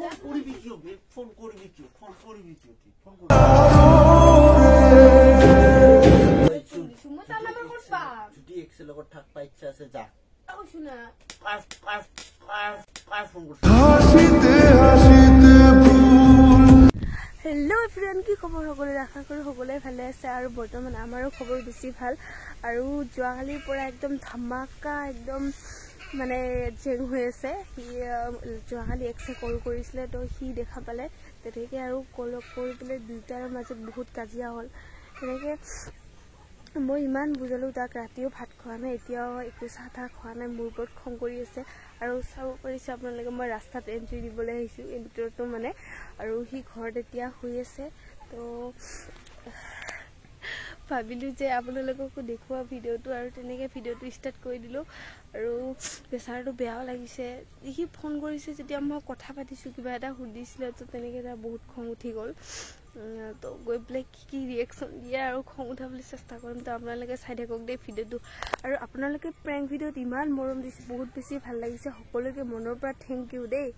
করবি কি ফোন করবি কি ফোন করবি কি ফোন করবি সুমো তার নাম্বার করবা যদি এক্সেল লগত থাকবা ইচ্ছা আছে যা তাও শুনা ফোন করছ হেল্ল' ফ্ৰেণ্ড কি খবৰ সকলোৰে আশা কৰোঁ সকলোৱে ভালে আছে আৰু বৰ্তমান আমাৰো খবৰ বেছি ভাল আৰু যোৱাকালিৰ পৰা একদম ধামাকা একদম মানে জেং হৈ আছে সি যোৱাকালি এক্সে কল কৰিছিলে তো সি দেখা পালে তেনেকৈ আৰু কল কৰি পেলাই দুয়োটাৰ মাজত বহুত কাজিয়া হ'ল তেনেকৈ মই ইমান বুজালোঁ তাক ৰাতিও ভাত খোৱা নাই এতিয়াও একো চাহ তাহ খোৱা নাই মোৰ ওপৰত খং কৰি আছে আৰু চাব পাৰিছে আপোনালোকে মই ৰাস্তাত এণ্ট্ৰি দিবলৈ আহিছোঁ এই ভিতৰতো মানে আৰু সি ঘৰত এতিয়া শুই আছে তো ভাবিলোঁ যে আপোনালোককো দেখুওৱা ভিডিঅ'টো আৰু তেনেকৈ ভিডিঅ'টো ষ্টাৰ্ট কৰি দিলোঁ আৰু প্ৰেছাৰটো বেয়াও লাগিছে সি ফোন কৰিছে যেতিয়া মই কথা পাতিছোঁ কিবা এটা সুধিছিলে তো তেনেকৈ তাৰ বহুত খং উঠি গ'ল তো গৈ পেলাই কি ৰিয়েকশ্যন দিয়ে আৰু খং উঠাবলৈ চেষ্টা কৰিম তো আপোনালোকে চাই থাকক দেই ভিডিঅ'টো আৰু আপোনালোকে প্ৰেংক ভিডিঅ'ত ইমান মৰম দিছে বহুত বেছি ভাল লাগিছে সকলোকে মনৰ পৰা থেংক ইউ দেই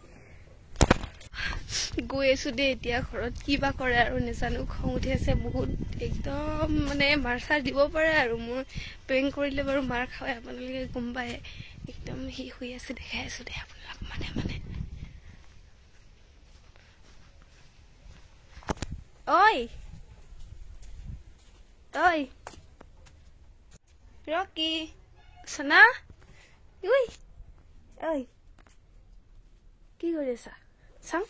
গৈ আছোঁ দেই এতিয়া ঘৰত কিবা কৰে আৰু নাজানো খং উঠি আছে বহুত একদম মানে মাৰ চাৰ দিব পাৰে আৰু মোৰ প্ৰেংক কৰিলে বাৰু মাৰ খাওয়াই আপোনালোকে গম পায় একদম সি শুই আছে দেখাই আছোঁ দেই আপোনালোক মানে ঐ ৰকি চনা ঐ কি কৰি আছা চাওঁ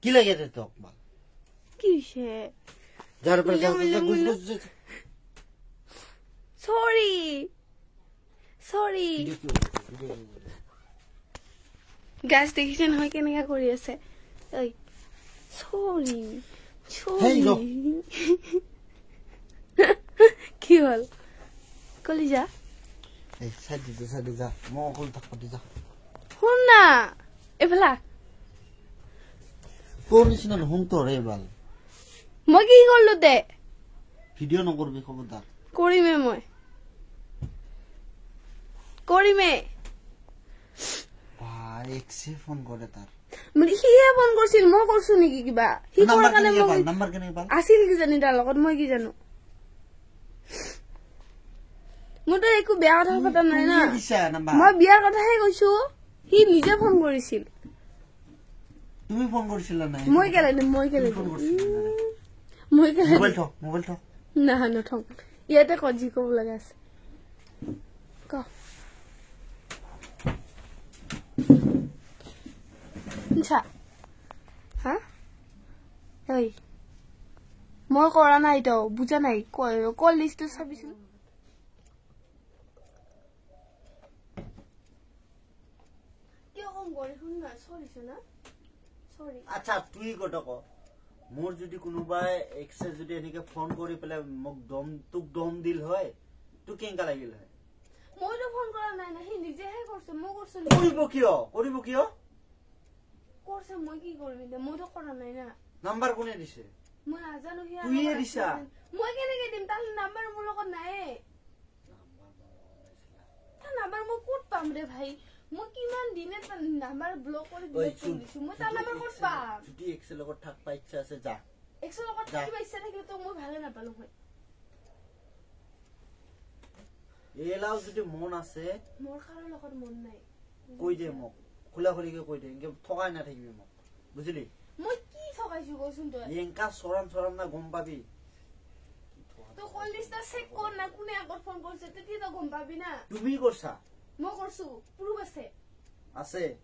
কি লাগে ৰে তোক মা কি হৈছে যাৰ পৰ সৰি গাছ দেখিছে নহয় কেনেকা কৰি আছে ঐ সরি কি হল কলি যা এই সাইডে যা মকল থাকতে যা শুন না এফালা তোর নিচিনা হুম তো রে বাল মই কি করলো দে ভিডিও নকরবি খবরদার করিমে মই করিমে ভাই এক্সে ফোন করে তার মানে সিহে ফোন করছিল মই করছো নেকি কিবা হি কৰা কাৰণে মই নাম্বাৰ কেনে পাল আছিল কি জানি তাৰ লগত মই কি জানো মই তো একো বেয়া কথা পতা নাই না মই বিয়াৰ কথাহে কৈছো হি নিজে ফোন কৰিছিল তুমি ফোন কৰিছিলা নাই মই কেলে ফোন মোবাইল থ না নথং ইয়াতে কজি কব লগা আছে ক আচ্ছা হা ঐ মই কৰা নাই তো বুজা নাই কল লিষ্টটো চাবিচোন কিয় কম কৰি শুন না সৰি সোনা সৰি আচ্ছা তুই কত ক মোৰ যদি কোনোবাই এক্সে যদি এনেকে ফোন কৰি পেলে মোক তোক দম দিল হয় তুই কেঙ্কা লাগিল হয় মই তো ফোন কৰা নাই না হি নিজেহে কৰছে মই কৰছো কৰিব কিয় কৰছে মই কি কৰিম দে মই তো কৰা নাই না নাম্বার কোনে দিছে মই নাজানো হি তুইয়ে দিছা মই কেনেকে দিম তাৰ নাম্বাৰ মোৰ লগত নাই তাৰ নাম্বাৰ মই ক'ত পাম ৰে ভাই মই কিমান দিনে তাৰ নাম্বাৰ ব্লক কৰি দিছো মই তাৰ নাম্বাৰ ক'ত পাম যদি এক্সেল লগত থাকবা ইচ্ছা আছে যা এক্সেল লগত থাকিবা ইচ্ছা থাকিলে তো মই ভালে নাপালো হয় এলাও যদি মন আছে মোৰ কাৰো লগত মন নাই কৈ দে মোক খুলিকে কৈ দে এনকে ঠগাই না থাকিবি মোক বুঝলি মই কি ঠগাইছো কচোন তই এনকা চৰাম না গম পাবি তো কল লিষ্টটা চেক কৰ না কোনে আগত ফোন কৰিছে তেতিয়া তো গম পাবি না তুমি কৰছা মই কৰছো প্ৰুফ আছে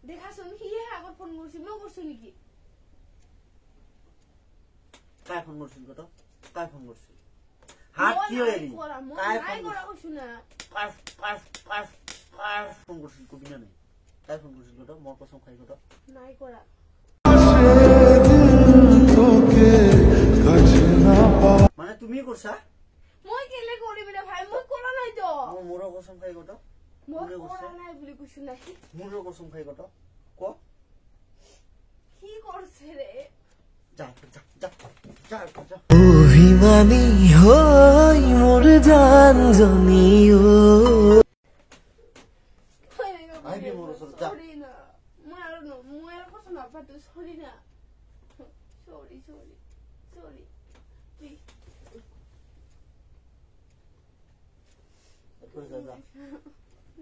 দেখাচোন হিহে আগত ফোন কৰিছিল মই কৰছো নেকি কাই ফোন কৰিছিল কত কাই ফোন কৰিছিল হাত কি হলি কাই কৰা কৈছো না ফোন কৰিছিল কবি না নাই কাই ফোন কৰিছিল কত মোৰ কসম খাই কত নাই কৰা মানে তুমি কৰছা মই কেলে কৰিম ৰে ভাই মই কৰা নাই তো মোৰ কসম খাই কত মই কৰা নাই বুলি কৈছো নাই মোৰ কসম খাই কত ক কি কৰছে ৰে যা অভিমানী হৈ মোৰ জান জনিও আহিবি মোৰ ওচৰত যা মই আৰু কথা নাপাতো সৰি না সৰি সৰি সৰি প্লিজ যা যা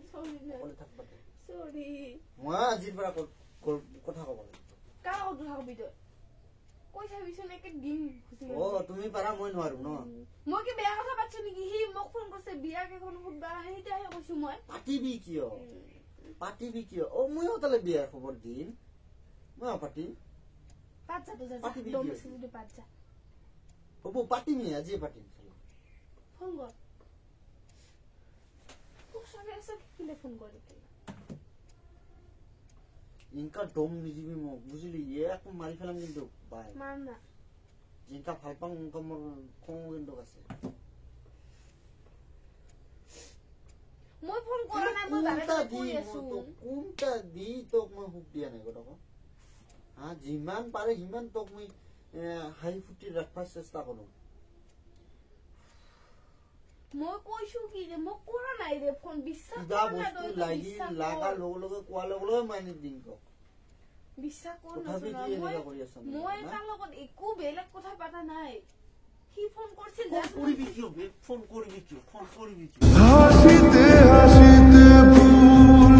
সৰি না অকলে থাকবা সৰি মই আজিৰ পৰা কথা ক'ব লাগিব কাৰ কথা কবি তই কৈ চাবিচোন একে দিন খুচি তুমি পাৰা মই নোৱাৰো ন মই কি বেয়া কথা পাতিছো নেকি সি মোক ফোন কৰিছে বিয়া কেইখন সুধবা সেইটাহে কৈছো মই পাতিবি কিয় মই তালে বিয়াৰ খবৰ দিম মই পাতিম পাত যা তো যা পাতিবি দম কিয়? আছে পাত যা হ'ব পাতিমেই আজিয়ে পাতিম ফোন কর সঙ্গে এসে কিলে ফোন করে ইনকা দম নিদিবি মোক বুজিলি একো মাৰি ফেলাম কিন্তু বাই মাৰ না জিনকা ভাল পাওঁ ইনকা মোৰ খং কিন্তু আছে মই ফোন কৰা নাই মই বাৰে বাৰে কৈ আছো কোনটা দি তোক মই হুক দিয়া নাই কথা হা যিমান পাৰে সিমান তোক মই হাই ফুটি ৰাখবাৰ চেষ্টা কৰো মই কৈছো কি যে মই কৰা নাই ৰে ফোন বিশ্বাস কিবা কৰা নাই বস্তু লাগি লাগা লগে কোৱাৰ লগে মানি দিম তোক বিশ্বাস কৰ তথাপি না কি এনেকা কৰি আছ মই তাৰ লগত একো বেলেগ কথা পাতা নাই সি ফোন কৰিছিল ফোন কৰিবি কিয় হাসিতে হাসিতে ভুল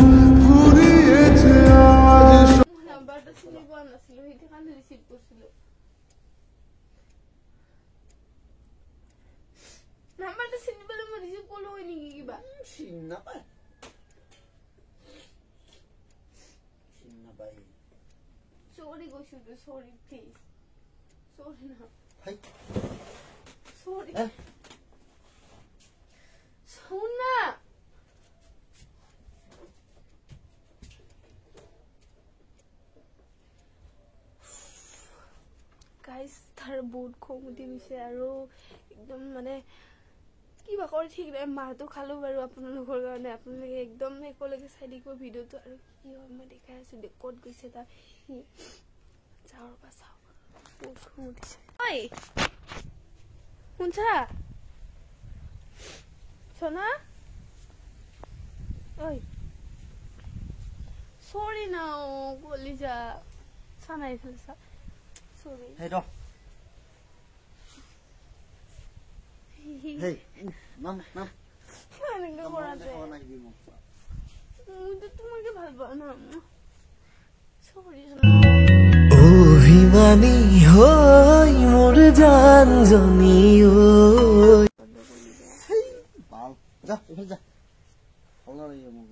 ঘুৰিয়েছে আজ নাম্বাৰটা চিনি পোৱা নাছিলো সেইটো কাৰণে ৰিচিভ কৰিছিলো নাম্বাৰটা চিনি পালে মই ৰিচিভ কৰিলো হয় নেকি কিবা চিন নাপায় সৰি কৈছো তো সৰি প্লিজ সৰি না হাই সৰি শোন না গাইজ তাৰ বহুত খং উঠি গৈছে আৰু একদম মানে কিবা কৰি ঠিক নাই মাৰটো খালো বাৰু আপোনালোকৰ কাৰণে আপোনালোকে একদম একেলগে চাই দিব ভিডিঅ'টো আৰু কি হয় মই দেখাই আছো ক'ত গৈছে তাৰ চাওঁ ৰবা চাওঁ বহুত খং উঠিছে ঐ শুনছা সোনা ঐ সৰি না কলিজা সানাই ফেলছা সৰি হেই ৰ হেই নাম এনেকে কৰাতে নাহিবি মোক মই তোমাকে ভাল পাওঁ না সৰি অভিমানী হৈ মোৰ জান জনী ঐ বাল যা এফালে যা ভাল নালাগে মোক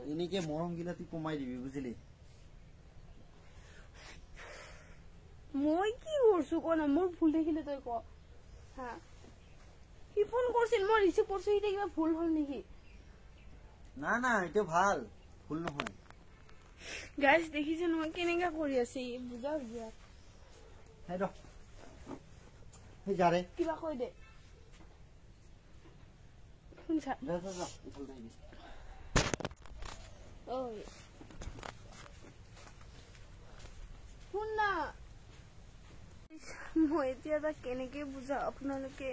এনেকে মৰম গিলা তুই কমাই দিবি বুজিলি মই কি করছো কোন মোর ভুল দেখিলে তুই ক হ্যাঁ কি ফোন করছিল মই রিসিভ করছো এটা কিবা ভুল হল নাকি না এটা ভাল ভুল নহয় গাইস দেখিছেন মই কেনেকা কৰি আছে বুঝাও দিয়া হেই ৰ হেই যাৰে কিবা কই দে শুনছা যা ইফালে যাবি ওই শুন না মই এতিয়া তাক কেনেকে বুঝা আপোনালোকে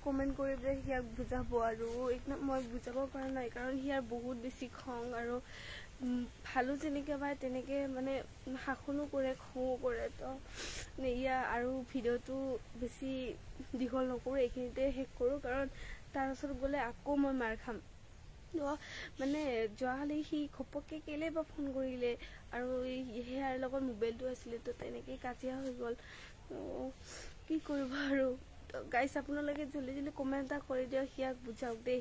কমেন্ট কৰি পেলাই হিয়াক বুজাব আৰু একদম মই বুজাব পৰা নাই কাৰণ হিয়াৰ বহুত বেছি খং আৰু ভালো যেনেকে পায় তেনেকে মানে শাসনো কৰে খঙো কৰে তো ইয়া আৰু ভিডিঅ'টো বেছি দীঘল নকৰোঁ এইখিনিতে শেষ কৰোঁ কাৰণ তাৰ ওচৰত গ'লে আকৌ মই মাৰ খাম মানে যোৱাকালি সি ঘপককে কেলে বা ফোন কৰিলে আৰু সেয়াৰ লগত মোবাইলটো আছিলে তো তেনেকেই কাজিয়া হৈ গ'ল তো কি কৰিব আৰু গাইছ আপোনালোকে জলদি জলদি কমেণ্ট এটা কৰি দিয়ক সিয়াক বুজাওক দেই